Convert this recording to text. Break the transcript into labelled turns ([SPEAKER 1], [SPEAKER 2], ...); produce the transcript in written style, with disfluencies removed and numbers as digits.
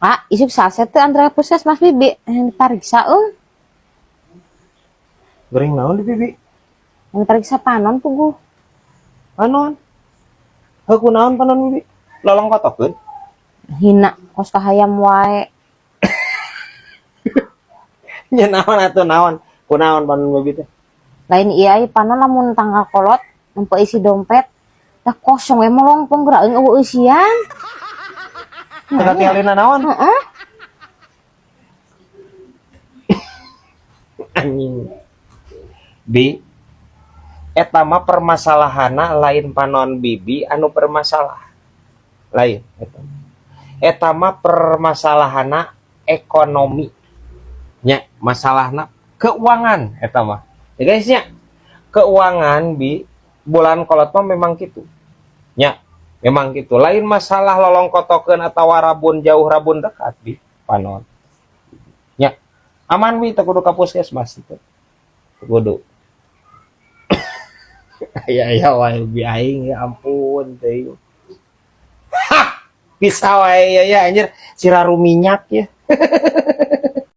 [SPEAKER 1] Pak, isuk saset teh Andra puskesmas bibi yang dipariksa
[SPEAKER 2] Goreng naon di bibi?
[SPEAKER 1] yang dipariksa panon pugu.
[SPEAKER 2] Panon. Heuh kunaon panon bibi? Lolong kotokeun.
[SPEAKER 1] Hina kos kahayam wae.
[SPEAKER 2] Nya naon atuh naon? Kunaon panon bibi teh?
[SPEAKER 1] Lain iya panon lamun tanggal kolot nempo isi dompet. Dah kosong we melongpong geura eueuh eusian.
[SPEAKER 2] Teka tialina naon?
[SPEAKER 1] Heeh.
[SPEAKER 2] Anjing. Bi eta mah permasalahanna lain panon bibi anu bermasalah. Lain eta. Eta mah permasalahanna ekonomi. Nya masalahna keuangan eta mah. Ya guys nya. Keuangan bi bulan kolot mah memang gitu. Nya memang gitu. Lain masalah lolong kotokeun atawa rabun jauh rabun dekat bi panon. Nya aman bi teu kudu ka puskesmas itu. Kudu. Ya wae bi aing ya ampun teh. Bisa wae ya anjir siraru minyak ya.